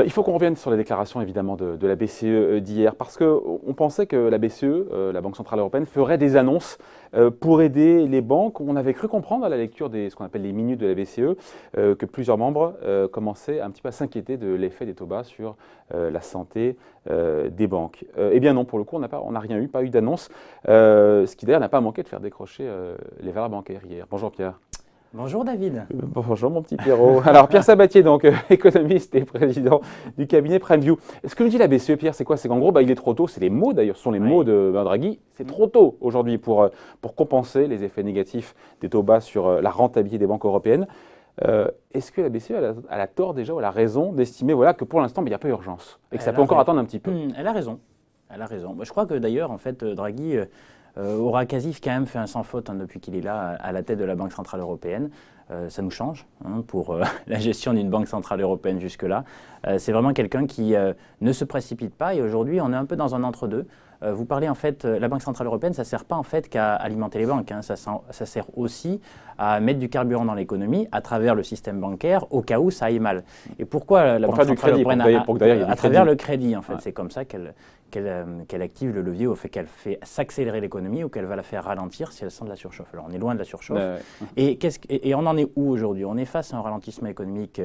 Il faut qu'on revienne sur les déclarations évidemment de la BCE d'hier, parce qu'on pensait que la BCE, la Banque Centrale Européenne, ferait des annonces pour aider les banques. On avait cru comprendre à la lecture de ce qu'on appelle les minutes de la BCE que plusieurs membres commençaient un petit peu à s'inquiéter de l'effet des taux bas sur la santé des banques. Eh bien non, pour le coup, on n'a rien eu, pas eu d'annonce, ce qui d'ailleurs n'a pas manqué de faire décrocher les valeurs bancaires hier. Bonjour Pierre. Bonjour David. Bonjour mon petit Pierrot. Alors Pierre Sabatier, donc économiste et président du cabinet PrimeView. Ce que nous dit la BCE, Pierre, c'est quoi? C'est qu'en gros, il est trop tôt, c'est les mots d'ailleurs, ce sont les mots de Draghi, c'est trop tôt aujourd'hui pour compenser les effets négatifs des taux bas sur la rentabilité des banques européennes. Est-ce que la BCE a tort déjà ou elle a raison d'estimer que pour l'instant, il n'y a pas urgence et que ça peut encore attendre un petit peu? Elle a raison. Elle a raison. Je crois que d'ailleurs, en fait, Draghi aura quasi quand même fait un sans faute depuis qu'il est là à la tête de la Banque Centrale Européenne. Ça nous change pour la gestion d'une Banque Centrale Européenne jusque-là. C'est vraiment quelqu'un qui ne se précipite pas et aujourd'hui, on est un peu dans un entre-deux. Vous parlez en fait, la Banque Centrale Européenne, ça ne sert pas en fait qu'à alimenter les banques, ça sert aussi à mettre du carburant dans l'économie à travers le système bancaire au cas où ça aille mal. Et pourquoi la Banque Centrale Européenne à travers le crédit en fait, c'est comme ça qu'elle active le levier au fait qu'elle fait s'accélérer l'économie ou qu'elle va la faire ralentir si elle sent de la surchauffe. Alors on est loin de la surchauffe. Et on en est où aujourd'hui? On est face à un ralentissement économique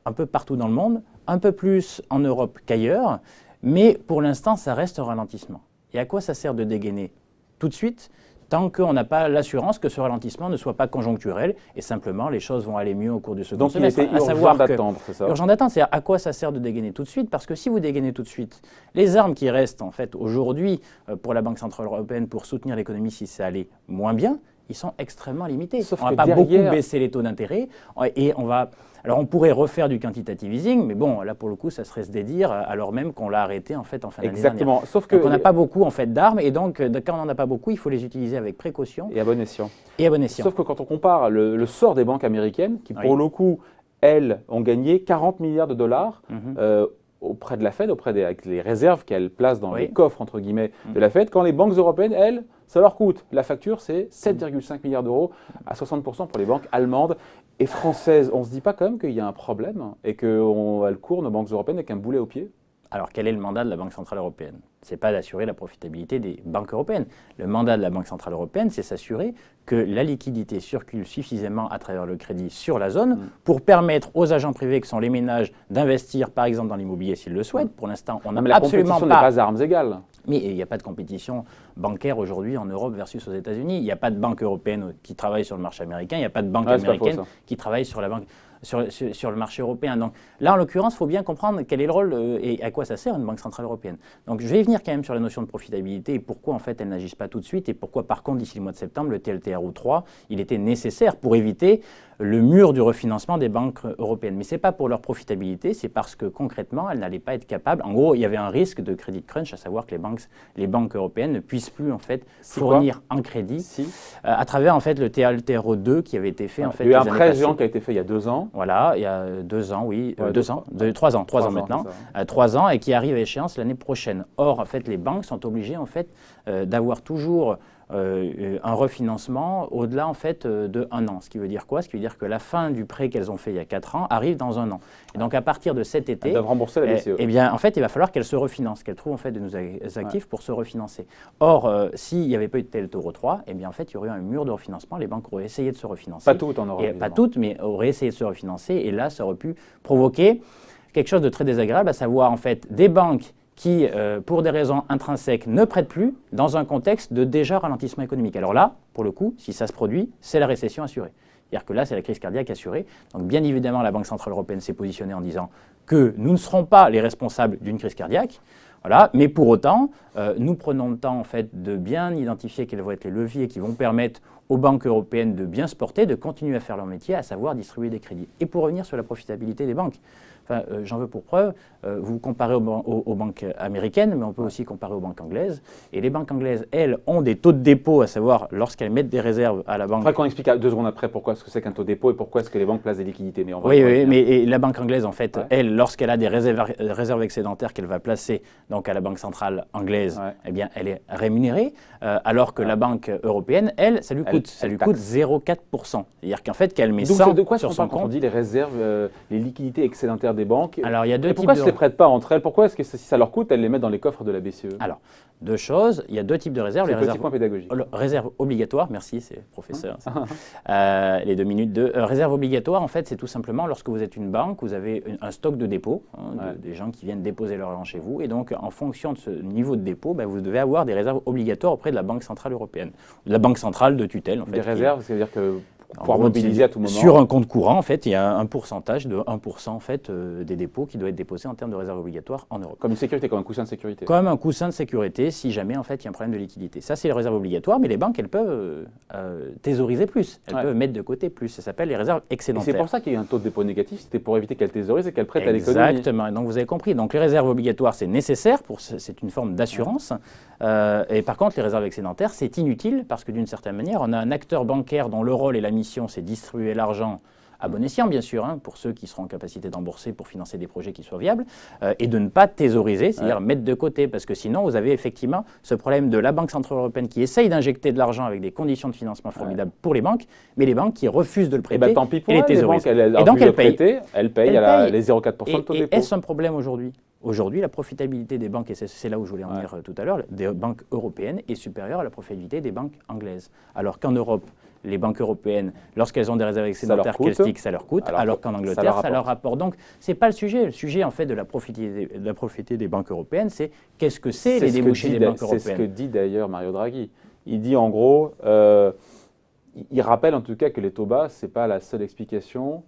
un peu partout dans le monde, un peu plus en Europe qu'ailleurs, mais pour l'instant ça reste un ralentissement. Et à quoi ça sert de dégainer tout de suite tant qu'on n'a pas l'assurance que ce ralentissement ne soit pas conjoncturel et simplement les choses vont aller mieux au cours du second semestre. Donc il était urgent d'attendre, c'est ça? Urgent d'attendre, c'est à quoi ça sert de dégainer tout de suite? Parce que si vous dégainez tout de suite, les armes qui restent en fait aujourd'hui pour la Banque Centrale Européenne pour soutenir l'économie si ça allait moins bien, ils sont extrêmement limités. On ne va pas beaucoup baisser les taux d'intérêt et on va... Alors on pourrait refaire du quantitative easing, mais bon, là pour le coup, ça serait se dédire alors même qu'on l'a arrêté en fait en fin d'année dernière. Exactement. Sauf que donc on n'a pas beaucoup en fait d'armes et donc quand on n'en a pas beaucoup, il faut les utiliser avec précaution. Et à bon escient. Et à bon escient. Sauf que quand on compare le sort des banques américaines, qui pour le coup, elles ont gagné 40 milliards de dollars auprès de la Fed, avec les réserves qu'elles placent dans les coffres entre guillemets de la Fed, quand les banques européennes, elles, ça leur coûte. La facture, c'est 7,5 milliards d'euros à 60% pour les banques allemandes et françaises. On ne se dit pas quand même qu'il y a un problème et qu'elles courent, nos banques européennes, avec un boulet au pied? Alors, quel est le mandat de la Banque Centrale Européenne? Ce n'est pas d'assurer la profitabilité des banques européennes. Le mandat de la Banque Centrale Européenne, c'est s'assurer que la liquidité circule suffisamment à travers le crédit sur la zone pour permettre aux agents privés, que sont les ménages, d'investir par exemple dans l'immobilier s'ils le souhaitent. Pour l'instant, on n'a absolument pas... La compétition n'est pas à armes égales. Mais il n'y a pas de compétition bancaire aujourd'hui en Europe versus aux États-Unis. Il n'y a pas de banque européenne qui travaille sur le marché américain. Il n'y a pas de banque américaine qui travaille sur le marché européen. Donc là, en l'occurrence, il faut bien comprendre quel est le rôle et à quoi ça sert une Banque Centrale Européenne. Donc je vais venir quand même sur la notion de profitabilité et pourquoi en fait elles n'agissent pas tout de suite et pourquoi par contre d'ici le mois de septembre, le TLTRO 3, il était nécessaire pour éviter le mur du refinancement des banques européennes. Mais ce n'est pas pour leur profitabilité, c'est parce que concrètement, elles n'allaient pas être capables. En gros, il y avait un risque de crédit crunch, à savoir que les banques européennes ne puissent plus en fait fournir un crédit à travers en fait le TLTRO 2 qui avait été fait en fait. Il y a eu un prêt géant qui a été fait il y a 2 ans. Voilà, il y a 2 ans, oui, 3 ans maintenant, 3 ans et qui arrive à échéance l'année prochaine. Or, en fait, les banques sont obligées en fait d'avoir toujours un refinancement au-delà en fait de 1 an. Ce qui veut dire quoi? Ce qui veut dire que la fin du prêt qu'elles ont fait il y a 4 ans arrive dans 1 an. Et donc à partir de cet été, elles doivent rembourser la BCE. Eh bien en fait il va falloir qu'elles se refinancent, qu'elles trouvent en fait de nouveaux actifs pour se refinancer. Or s'il n'y avait pas eu de TLTRO 3, eh bien en fait il y aurait eu un mur de refinancement. Les banques auraient essayé de se refinancer. Pas toutes en Europe. Pas toutes, mais auraient essayé de se refinancer. Et là ça aurait pu provoquer quelque chose de très désagréable, à savoir en fait des banques qui, pour des raisons intrinsèques, ne prêtent plus dans un contexte de déjà ralentissement économique. Alors là, pour le coup, si ça se produit, c'est la récession assurée. C'est-à-dire que là, c'est la crise cardiaque assurée. Donc bien évidemment, la Banque Centrale Européenne s'est positionnée en disant que nous ne serons pas les responsables d'une crise cardiaque. Voilà. Mais pour autant, nous prenons le temps en fait, de bien identifier quels vont être les leviers qui vont permettre aux banques européennes de bien se porter, de continuer à faire leur métier, à savoir distribuer des crédits. Et pour revenir sur la profitabilité des banques, Enfin, j'en veux pour preuve, vous comparez aux banques américaines, mais on peut aussi comparer aux banques anglaises. Et les banques anglaises, elles, ont des taux de dépôt, à savoir lorsqu'elles mettent des réserves à la banque. Il faudrait qu'on explique 2 secondes après pourquoi est-ce que c'est qu'un taux de dépôt et pourquoi est-ce que les banques placent des liquidités. Mais oui, mais la banque anglaise, en fait, elle, lorsqu'elle a des réserves excédentaires qu'elle va placer donc à la banque centrale anglaise, eh bien, elle est rémunérée, alors que la banque européenne, elle, ça lui coûte 0,4%. C'est-à-dire qu'en fait, qu'elle met donc, 100 de quoi sur son compte. Quand on dit les réserves, les liquidités excédentaires des banques, alors, il y a deux types pourquoi elles ne se les prêtent pas entre elles? Pourquoi est-ce que si ça leur coûte, elles les mettent dans les coffres de la BCE? Alors, deux choses. Il y a deux types de réserves. C'est un petit point pédagogique. Réserves obligatoires, merci, c'est professeur. Les 2 minutes de réserve obligatoire, en fait, c'est tout simplement lorsque vous êtes une banque, vous avez un stock de dépôt, des gens qui viennent déposer leur argent chez vous. Et donc, en fonction de ce niveau de dépôt, vous devez avoir des réserves obligatoires auprès de la Banque centrale européenne, de la Banque centrale de tutelle. En fait, des réserves, c'est-à-dire que pouvoir mobiliser à tout moment. Sur un compte courant, en fait, il y a un pourcentage de 1% en fait, des dépôts qui doit être déposé en termes de réserve obligatoire en Europe. Comme une sécurité, comme un coussin de sécurité. Comme un coussin de sécurité si jamais en fait, il y a un problème de liquidité. Ça, c'est les réserves obligatoires, mais les banques, elles peuvent thésauriser plus. Elles peuvent mettre de côté plus. Ça s'appelle les réserves excédentaires. Et c'est pour ça qu'il y a un taux de dépôt négatif, c'était pour éviter qu'elles thésaurisent et qu'elles prêtent à l'économie. Exactement. Et donc, vous avez compris. Donc, les réserves obligatoires, c'est nécessaire, c'est une forme d'assurance. Et par contre, les réserves excédentaires, c'est inutile parce que d'une certaine manière, on a un acteur bancaire dont le rôle et la mission, c'est distribuer l'argent à bon escient, bien sûr, pour ceux qui seront en capacité d'embourser pour financer des projets qui soient viables, et de ne pas thésauriser, c'est-à-dire mettre de côté, parce que sinon, vous avez effectivement ce problème de la Banque centrale européenne qui essaye d'injecter de l'argent avec des conditions de financement formidables pour les banques, mais les banques qui refusent de le prêter, tant pis pour les thésauriser. Et donc, elles payent. Elles payent les 0,4% de taux de dépôt. Et est-ce un problème aujourd'hui ? Aujourd'hui, la profitabilité des banques, et c'est là où je voulais en venir tout à l'heure, des banques européennes est supérieure à la profitabilité des banques anglaises. Alors qu'en Europe, les banques européennes, lorsqu'elles ont des réserves excédentaires ça leur coûte, alors qu'en Angleterre, ça leur rapporte. Donc, ce n'est pas le sujet. Le sujet, en fait, de la profitabilité des banques européennes, c'est qu'est-ce que c'est les débouchés des banques européennes. C'est ce que dit d'ailleurs Mario Draghi. Il dit en gros, il rappelle en tout cas que les taux bas, ce n'est pas la seule explication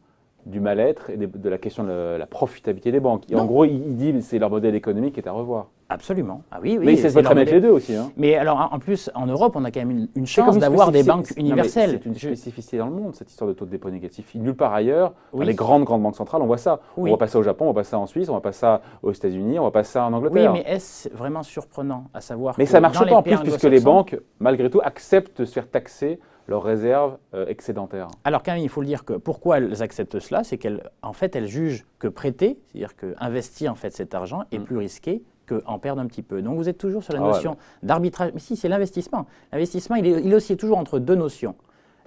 du mal-être et de la question de la profitabilité des banques. Et en gros, il dit que c'est leur modèle économique qui est à revoir. Absolument. Ah oui, mais il sait très mettre les deux aussi. Mais alors, en plus, en Europe, on a quand même une chance d'avoir des banques universelles. C'est une spécificité dans le monde, cette histoire de taux de dépôt négatif. Nulle part ailleurs, dans les grandes banques centrales, on voit ça. On voit pas ça au Japon, on voit pas ça en Suisse, on voit pas ça aux États-Unis, on voit pas ça en Angleterre. Oui, mais est-ce vraiment surprenant à savoir Mais ça ne marche pas en plus puisque les banques, malgré tout, acceptent de se faire taxer leurs réserves excédentaires. Alors quand même, il faut le dire que pourquoi elles acceptent cela, c'est qu'elles fait, elles jugent que prêter, c'est-à-dire qu'investir en fait, cet argent est plus risqué qu'en perdre un petit peu. Donc vous êtes toujours sur la notion d'arbitrage. Mais si, c'est l'investissement. L'investissement, il oscille toujours entre deux notions.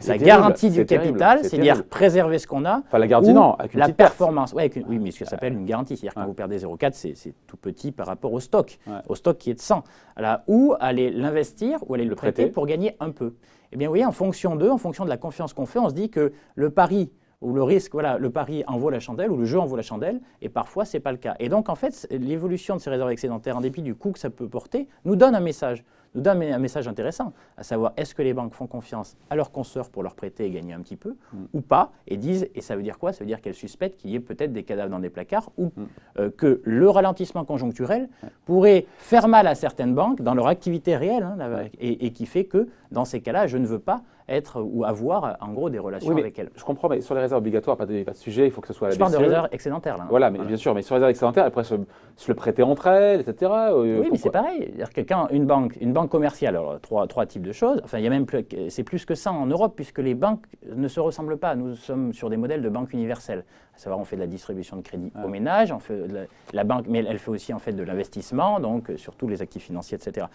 La garantie du capital, c'est-à-dire préserver ce qu'on a. Enfin, la garantie, non, avec une la petite performance. Oui, mais ce que ça s'appelle une garantie. C'est-à-dire quand vous perdez 0,4, c'est tout petit par rapport au stock qui est de 100. Là, ou aller l'investir ou aller le prêter pour gagner un peu. Eh bien, vous voyez, en fonction de la confiance qu'on fait, on se dit que le pari ou le risque, le pari en vaut la chandelle, ou le jeu en vaut la chandelle, et parfois, ce n'est pas le cas. Et donc, en fait, l'évolution de ces réserves excédentaires, en dépit du coût que ça peut porter, nous donne un message intéressant, à savoir, est-ce que les banques font confiance à leurs consoeurs pour leur prêter et gagner un petit peu, ou pas, et disent, et ça veut dire quoi? Ça veut dire qu'elles suspectent qu'il y ait peut-être des cadavres dans des placards, ou que le ralentissement conjoncturel pourrait faire mal à certaines banques dans leur activité réelle, et qui fait que, dans ces cas-là, je ne veux pas être ou avoir en gros des relations avec elles. Je comprends, mais sur les réserves obligatoires, pas de sujet, il faut que ce soit la BCE. Je parle de réserves excédentaires là. Voilà, mais bien sûr, mais sur les réserves excédentaires, elles pourraient se le prêter entre elles, etc. Oui, mais c'est pareil. C'est-à-dire que quand une banque commerciale, alors trois types de choses, enfin il y a même c'est plus que ça en Europe puisque les banques ne se ressemblent pas. Nous sommes sur des modèles de banque universelle. À savoir, on fait de la distribution de crédit aux ménages, on fait la banque, mais elle fait aussi en fait de l'investissement, donc sur tous les actifs financiers, etc.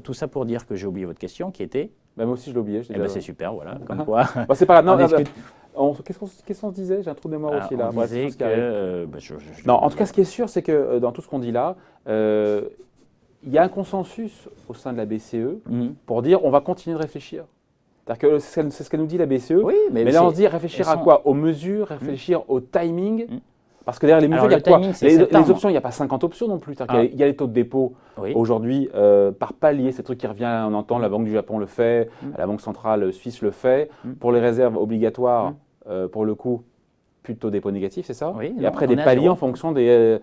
Tout ça pour dire que j'ai oublié votre question qui était. Moi aussi, je l'ai oublié. C'est super, voilà. Comme quoi. C'est pas grave. Qu'est-ce qu'on se disait? J'ai un trou de mémoire aussi là. On disait que. Non, en tout cas, ce qui est sûr, c'est que dans tout ce qu'on dit là, il y a un consensus au sein de la BCE pour dire on va continuer de réfléchir. C'est-à-dire que c'est ce qu'elle nous dit la BCE. Oui, mais là, on se dit réfléchir à quoi? Aux mesures, réfléchir au timing. Parce que derrière les mesures, il y a quoi? Les options, il n'y a pas 50 options non plus. Il y a les taux de dépôt aujourd'hui par palier, c'est un truc qui revient, on entend la Banque du Japon le fait, la Banque centrale suisse le fait. Pour les réserves obligatoires, pour le coup, plus de taux de dépôt négatif, c'est ça? Oui, et après des paliers en fonction des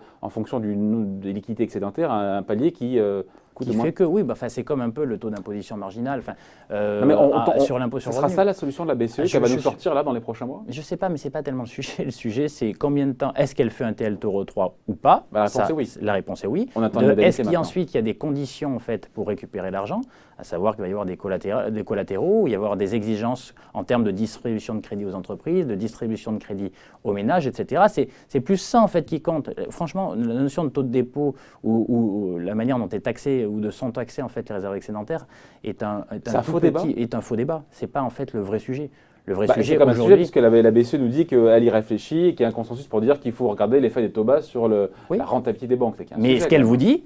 liquidités excédentaires, un palier qui coûte qui moins. fait que, oui, bah, c'est comme un peu le taux d'imposition marginal Non, mais sur l'impôt sur le ce sera revenu. ça la solution de la BCE qui va nous sortir là dans les prochains mois? Je ne sais pas, mais ce n'est pas tellement le sujet. Le sujet, c'est combien de temps, est-ce qu'elle fait un TLTRO 3 ou pas? La réponse est oui. La réponse est oui. On attend les modalités Est-ce qu'ensuite, il y a des conditions en fait, pour récupérer l'argent, à savoir qu'il va y avoir des collatéraux, il va y avoir des exigences en termes de distribution de crédit aux entreprises, de distribution de crédit aux ménages, etc. C'est plus ça en fait qui compte. Franchement, la notion de taux de dépôt ou la manière dont est taxé ou de sont taxés en fait les réserves excédentaires est un faux débat. C'est pas en fait le vrai sujet. Le vrai sujet c'est comme un sujet aujourd'hui, puisque la BCE nous dit qu'elle y réfléchit et qu'il y a un consensus pour dire qu'il faut regarder l'effet des taux bas sur la rentabilité des banques. Mais ce qu'elle vous dit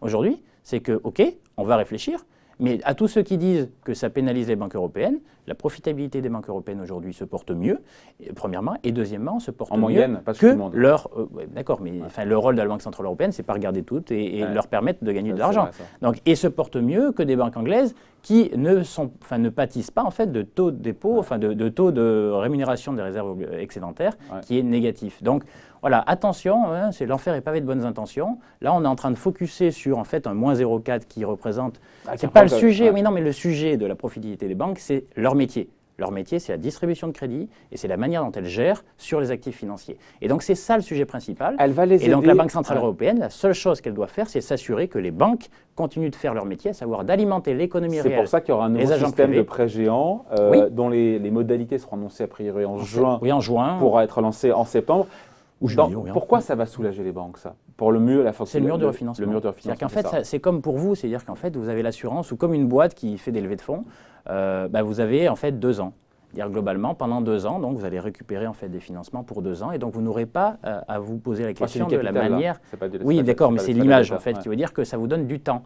aujourd'hui, c'est que, OK, on va réfléchir, mais à tous ceux qui disent que ça pénalise les banques européennes, la profitabilité des banques européennes aujourd'hui se porte mieux, premièrement, et deuxièmement, se porte en mieux moyenne, pas que tout le monde. d'accord, mais enfin, le rôle de la Banque Centrale Européenne, c'est pas regarder toutes et leur permettre de gagner de C'est l'argent. vrai, ça. Donc, et se porte mieux que des banques anglaises qui ne pâtissent pas en fait de taux de dépôt, enfin de taux de rémunération des réserves excédentaires qui est négatif. Donc voilà, attention, hein, c'est l'enfer est pavé de bonnes intentions. Là, on est en train de focuser sur en fait un moins 0,4 qui représente. C'est pas le sujet. Oui, non, mais le sujet de la profitabilité des banques, c'est leur métier. Leur métier, c'est la distribution de crédit et c'est la manière dont elles gèrent sur les actifs financiers. Et donc, c'est ça le sujet principal. Elle va les aider. Et donc, la Banque Centrale Européenne, la seule chose qu'elle doit faire, c'est s'assurer que les banques continuent de faire leur métier, à savoir d'alimenter l'économie réelle. C'est pour ça qu'il y aura un nouveau système de prêts géants dont les modalités seront annoncées a priori en juin. Oui, en juin. Pour être lancé en septembre. Pourquoi ça va soulager les banques, ça? Pour le mieux, c'est le mur de refinancement. Le mur de refinancement. C'est-à-dire qu'en fait, c'est comme pour vous, c'est-à-dire qu'en fait, vous avez l'assurance ou comme une boîte qui fait des levées de fonds, vous avez en fait 2 ans. C'est-à-dire globalement, pendant 2 ans, donc vous allez récupérer en fait des financements pour 2 ans, et donc vous n'aurez pas à vous poser la question de la manière. Oui, d'accord, mais c'est l'image en fait qui veut dire que ça vous donne du temps.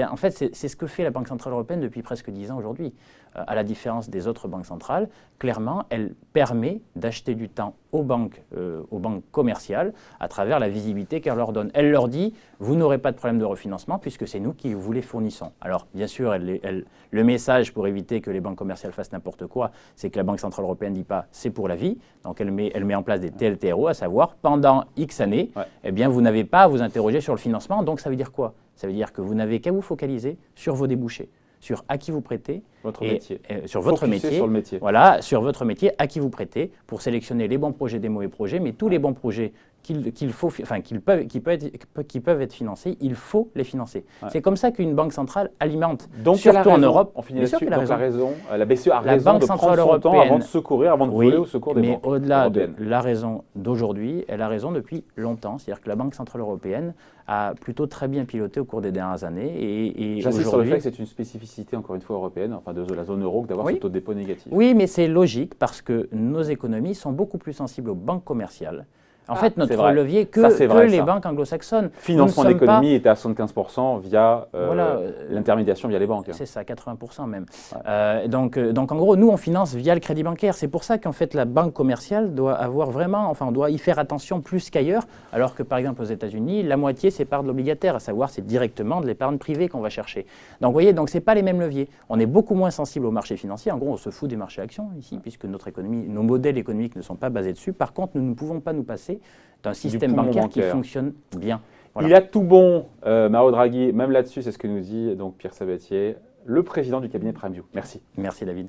En fait, c'est ce que fait la Banque Centrale Européenne depuis presque 10 ans aujourd'hui. À la différence des autres banques centrales, clairement, elle permet d'acheter du temps aux banques commerciales à travers la visibilité qu'elle leur donne. Elle leur dit, vous n'aurez pas de problème de refinancement puisque c'est nous qui vous les fournissons. Alors, bien sûr, le message pour éviter que les banques commerciales fassent n'importe quoi, c'est que la Banque Centrale Européenne ne dit pas c'est pour la vie. Donc, elle met en place des TLTRO, à savoir pendant X années, eh bien, vous n'avez pas à vous interroger sur le financement. Donc, ça veut dire quoi? Ça veut dire que vous n'avez qu'à vous focaliser sur vos débouchés, sur à qui vous prêtez, sur votre métier, voilà, sur votre métier, à qui vous prêtez, pour sélectionner les bons projets des mauvais projets, mais tous les bons projets qui peuvent être financés, il faut les financer. C'est comme ça qu'une banque centrale alimente, donc, surtout en Europe. On finit là-dessus. Donc la BCE a raison Banque de Centrale prendre son temps Européenne, avant de secourir, avant de voler au secours des banques. Mais au-delà de la raison d'aujourd'hui, elle a raison depuis longtemps. C'est-à-dire que la Banque Centrale Européenne a plutôt très bien piloté au cours des dernières années. J'insiste sur le fait que c'est une spécificité, encore une fois, européenne, enfin de la zone euro, d'avoir ce taux de dépôt négatif. Oui, mais c'est logique parce que nos économies sont beaucoup plus sensibles aux banques commerciales. En fait, notre levier que les banques anglo-saxonnes. Financement d'économie est à 75% via l'intermédiation via les banques. C'est ça, 80% même. Donc en gros, nous, on finance via le crédit bancaire. C'est pour ça qu'en fait, la banque commerciale doit avoir vraiment, on doit y faire attention plus qu'ailleurs, alors que par exemple aux États-Unis, la moitié, c'est par de l'obligataire, à savoir c'est directement de l'épargne privée qu'on va chercher. Donc vous voyez, c'est pas les mêmes leviers. On est beaucoup moins sensible aux marchés financiers. En gros, on se fout des marchés actions ici, puisque notre économie, nos modèles économiques ne sont pas basés dessus. Par contre, nous ne pouvons pas nous passer d'un système bancaire qui fonctionne bien. Voilà. Il a tout bon, Mario Draghi, même là-dessus, c'est ce que nous dit donc Pierre Sabatier, le président du cabinet PrimeView. Merci. Merci David.